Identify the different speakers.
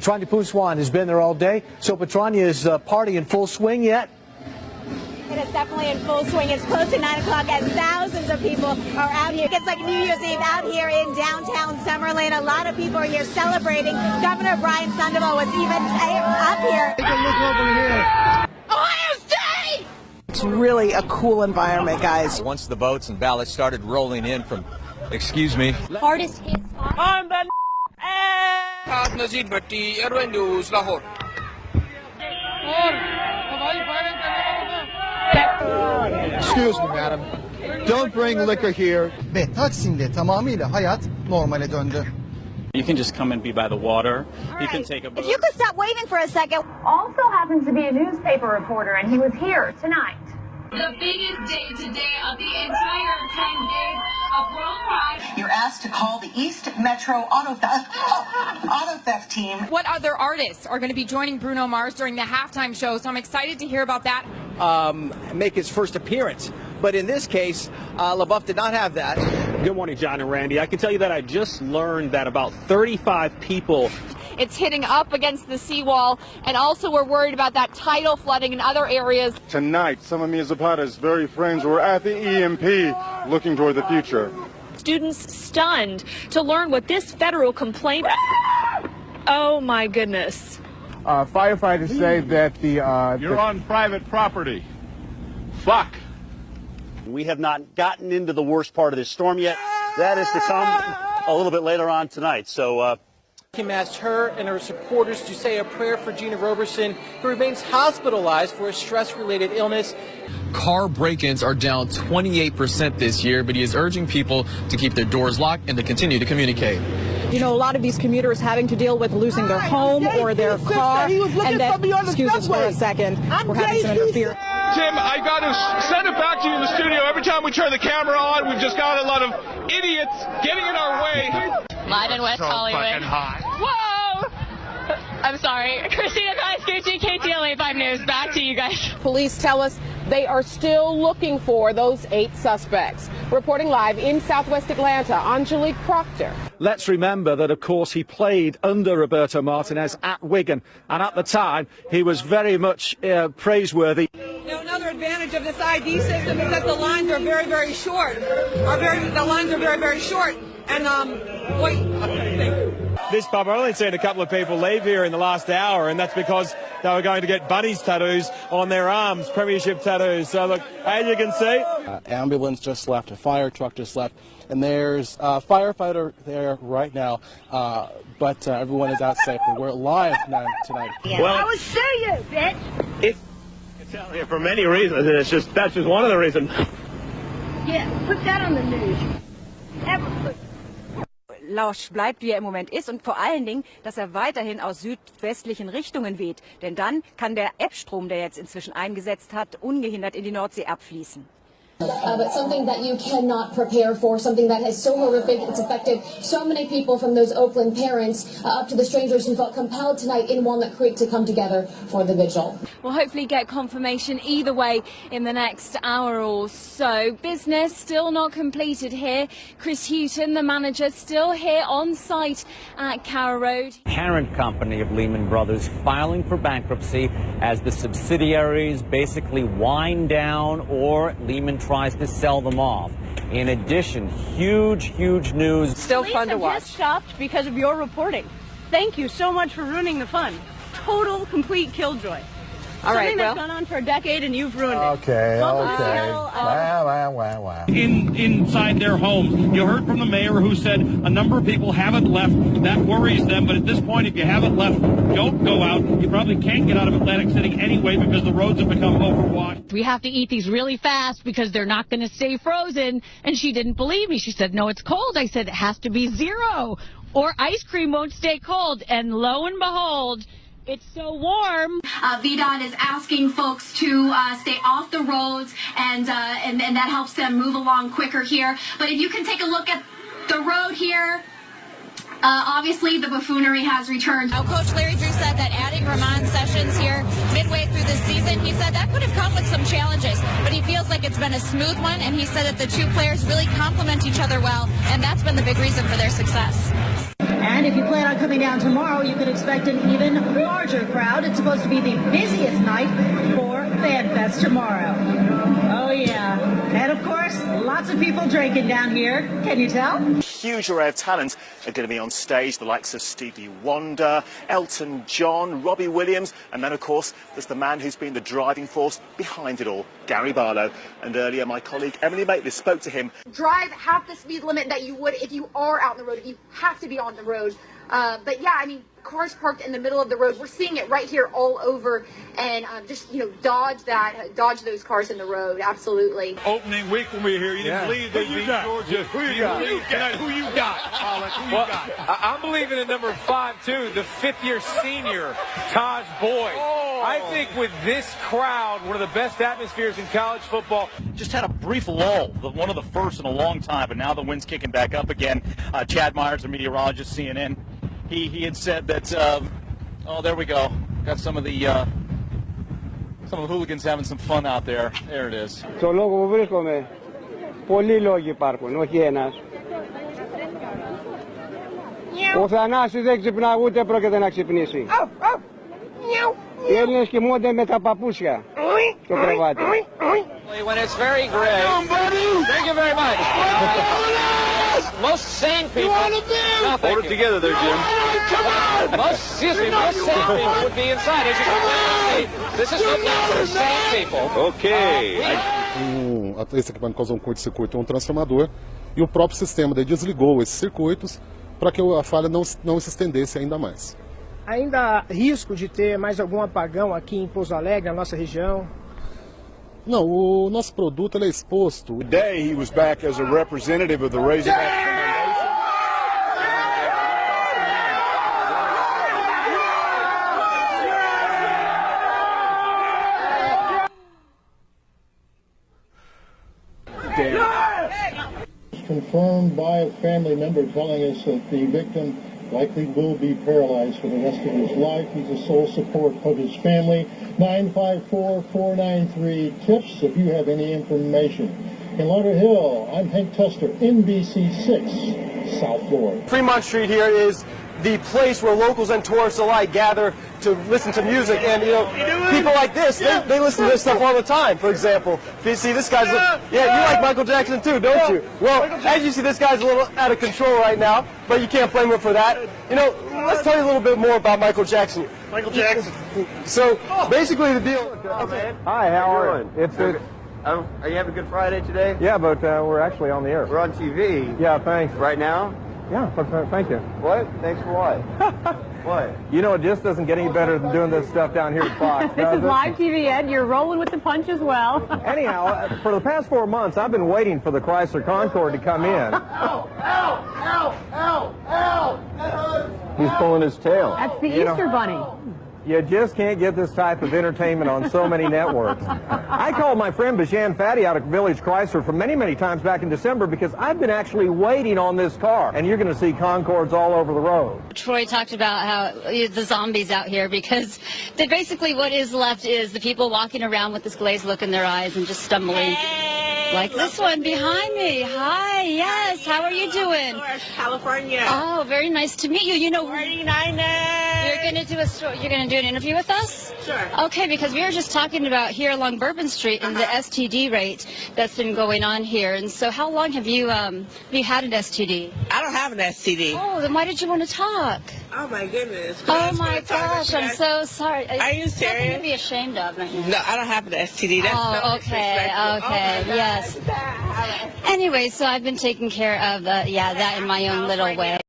Speaker 1: Petrania Puswan has been there all day. So Petrania is party in full swing yet?
Speaker 2: It is definitely in full swing. It's close to 9 o'clock and thousands of people are out here. It's like New Year's Eve out here in downtown Summerlin. A lot of people are here celebrating. Governor Brian Sandoval was even up here.
Speaker 1: Take a look over here.
Speaker 2: Ohio State!
Speaker 3: It's really a cool environment, guys.
Speaker 4: Once the votes and ballots started rolling in from, excuse me.
Speaker 2: Hardest hit spot.
Speaker 5: On the News Lahore.
Speaker 1: Excuse me, madam. Don't bring liquor here.
Speaker 6: Ve Taksim'de tamamıyla hayat normale döndü.
Speaker 7: You can just come and be by the water. You can take a boat.
Speaker 2: If you could stop waving for a second.
Speaker 8: Also happens to be a newspaper reporter, and he was here tonight.
Speaker 9: The biggest day today of the entire 10 days of World Pride.
Speaker 10: You're asked to call the East Metro Auto Theft team.
Speaker 11: What other artists are going to be joining Bruno Mars during the halftime show? So I'm excited to hear about that.
Speaker 4: Make his first appearance. But in this case, LaBeouf did not have that.
Speaker 7: Good morning, John and Randy. I can tell you that I just learned that about 35 people.
Speaker 11: It's hitting up against the seawall, and also we're worried about that tidal flooding in other areas.
Speaker 12: Tonight, some of Mia Zapata's very friends were at the EMP looking toward the future.
Speaker 8: Students stunned to learn what this federal complaint. Oh my goodness.
Speaker 12: Firefighters say that you're on private property. Fuck.
Speaker 13: We have not gotten into the worst part of this storm yet. That is to come a little bit later on tonight. So.
Speaker 4: Kim asked her and her supporters to say a prayer for Gina Roberson, who remains hospitalized for a stress-related illness.
Speaker 14: Car break-ins are down 28% this year, but he is urging people to keep their doors locked and to continue to communicate.
Speaker 3: You know, a lot of these commuters having to deal with losing their home or their car. And then, excuse us for a second, we're having some interference.
Speaker 12: Tim, I got to send it back to you in the studio. Every time we turn the camera on, we've just got a lot of idiots getting in our way.
Speaker 9: Live in West Hollywood. Whoa! I'm sorry. Christina Guys-Gucci, KTLA 5 News. Back to you guys.
Speaker 3: Police tell us they are still looking for those 8 suspects. Reporting live in Southwest Atlanta, Angelique Proctor.
Speaker 1: Let's remember that, of course, he played under Roberto Martinez at Wigan, and at the time, he was very much praiseworthy.
Speaker 3: Another advantage of this ID system is that the lines are very, very short. The lines are very, very short. And,
Speaker 7: This pub, I've only seen a couple of people leave here in the last hour, and that's because they were going to get bunnies tattoos on their arms, premiership tattoos. So, look, as you can see.
Speaker 6: Ambulance just left, a fire truck just left, and there's a firefighter there right now, but everyone is out safe. We're live tonight.
Speaker 2: Well, I will show you, bitch.
Speaker 7: It's out here for many reasons, and that's just one of the reasons.
Speaker 2: Yeah, put that on the news.
Speaker 11: Lausch bleibt, wie er im Moment ist, und vor allen Dingen, dass er weiterhin aus südwestlichen Richtungen weht. Denn dann kann der Ebbstrom, der jetzt inzwischen eingesetzt hat, ungehindert in die Nordsee abfließen.
Speaker 9: But something that you cannot prepare for, something that is so horrific, it's affected so many people, from those Oakland parents up to the strangers who felt compelled tonight in Walnut Creek to come together for the vigil.
Speaker 11: We'll hopefully get confirmation either way in the next hour or so. Business still not completed here. Chris Houghton, the manager, still here on site at Carrow Road.
Speaker 7: Parent company of Lehman Brothers filing for bankruptcy as the subsidiaries basically wind down or Lehman tries to sell them off. In addition, huge news.
Speaker 8: Still fun to watch. Just shocked because of your reporting. Thank you so much for ruining the fun. Total, complete killjoy.
Speaker 3: All right,
Speaker 8: Something that's gone on for a decade and you've ruined it.
Speaker 1: Okay.
Speaker 12: Wow. Inside their homes. You heard from the mayor who said a number of people haven't left. That worries them. But at this point, if you haven't left, don't go out. You probably can't get out of Atlantic City anyway because the roads have become overwashed.
Speaker 9: We have to eat these really fast because they're not going to stay frozen. And she didn't believe me. She said, no, it's cold. I said, it has to be 0 or ice cream won't stay cold. And lo and behold, it's so warm. VDOT is asking folks to stay off the roads, and that helps them move along quicker here. But if you can take a look at the road here, obviously the buffoonery has returned.
Speaker 11: Now, Coach Larry Drew said that adding Ramon Sessions here midway through the season, he said that could have come with some challenges, but he feels like it's been a smooth one, and he said that the two players really complement each other well, and that's been the big reason for their success.
Speaker 15: And if you plan on coming down tomorrow, you can expect an even larger crowd. It's supposed to be the busiest night for FanFest tomorrow. Oh, yeah. And, of course, lots of people drinking down here. Can you tell?
Speaker 16: Huge array of talent are going to be on stage, the likes of Stevie Wonder, Elton John, Robbie Williams, and then, of course, there's the man who's been the driving force behind it all, Gary Barlow. And earlier, my colleague Emily Maitlis spoke to him.
Speaker 17: Drive half the speed limit that you would if you are out on the road, if you have to be on the road. But yeah, I mean, cars parked in the middle of the road. We're seeing it right here all over, and just, you know, dodge those cars in the road. Absolutely.
Speaker 18: Opening week when we were here, you didn't believe they beat Georgia. Who you got? Who you got? Who you got?
Speaker 19: I'm believing in number 5 too, the 5th-year senior, Taj Boyd. I think with this crowd, one of the best atmospheres in college football.
Speaker 13: Just had a brief lull, one of the first in a long time, but now the wind's kicking back up again. Chad Myers, a meteorologist, CNN, he had said that, oh, there we go. Got some of the hooligans having some fun out there. There it is.
Speaker 20: Στο λόγο που βρίσκομαι, πολλοί λόγοι υπάρχουν, όχι ένας. Ο Θανάσης δεν ξυπνά, ούτε πρόκειται να ξυπνήσει. Οι Έλληνες κοιμούνται με τα παπούσια στο κρεβάτι.
Speaker 19: When it's very gray. Thank you very much. Most sane people.
Speaker 18: Hold it together there, Jim.
Speaker 19: Most sane people would be inside. As you can see, this is not for sane people.
Speaker 18: Okay.
Speaker 21: Esse equipamento causou um curto-circuito em um transformador e o próprio sistema desligou esses circuitos para que a falha não se estendesse ainda mais.
Speaker 22: Ainda há risco de ter mais algum apagão aqui em Pouso Alegre, na nossa região?
Speaker 21: Não, o nosso produto ele é exposto.
Speaker 18: Today he was back as a representative of the Razorback
Speaker 23: confirmed by a family member telling us that the victim likely will be paralyzed for the rest of his life. He's the sole support of his family. 954-493-TIPS if you have any information. In Lauderhill, I'm Hank Tester, NBC6, South Florida.
Speaker 24: Fremont Street here is the place where locals and tourists alike gather to listen to music, and you know, people like this, they listen to this stuff all the time. For example, you see this guy's, you like Michael Jackson too, don't you? Well, as you see, this guy's a little out of control right now, but you can't blame him for that. You know, let's tell you a little bit more about Michael Jackson.
Speaker 18: Michael Jackson.
Speaker 24: So, basically the deal.
Speaker 25: Hi, how are you? It's good.
Speaker 24: Are you having a good Friday today?
Speaker 25: Yeah, but we're actually on the air.
Speaker 24: We're on TV.
Speaker 25: Yeah, thanks.
Speaker 24: Right now?
Speaker 25: Yeah, thank you.
Speaker 24: What? Thanks for what? What?
Speaker 25: You know, it just doesn't get any better than doing this stuff down here at Fox.
Speaker 26: This is live TV, Ed. You're rolling with the punch as well.
Speaker 25: Anyhow, for the past 4 months, I've been waiting for the Chrysler Concorde to come in. He's pulling his tail.
Speaker 26: That's the Easter Bunny.
Speaker 25: You just can't get this type of entertainment on so many networks. I called my friend Bajan Fatty out of Village Chrysler for many, many times back in December because I've been actually waiting on this car. And you're going to see Concords all over the road.
Speaker 9: Troy talked about how the zombies out here because basically what is left is the people walking around with this glazed look in their eyes and just stumbling. Like this one behind me. Hi, yes. How are you doing?
Speaker 27: California.
Speaker 9: Oh, very nice to meet you. You know,
Speaker 27: 49ers.
Speaker 9: You're going to do you're going to do an interview with us?
Speaker 27: Sure.
Speaker 9: Okay, because we were just talking about here along Bourbon Street and the STD rate that's been going on here. And so how long have you had an STD?
Speaker 27: I don't have an STD.
Speaker 9: Oh, then why did you want to talk?
Speaker 27: Oh my goodness.
Speaker 9: Oh my gosh, I'm so sorry.
Speaker 27: Are you serious?
Speaker 9: Nothing to be ashamed of right now.
Speaker 27: No, I don't have an STD. That's
Speaker 9: okay, yes. Anyway, so I've been taking care of that in my own little way.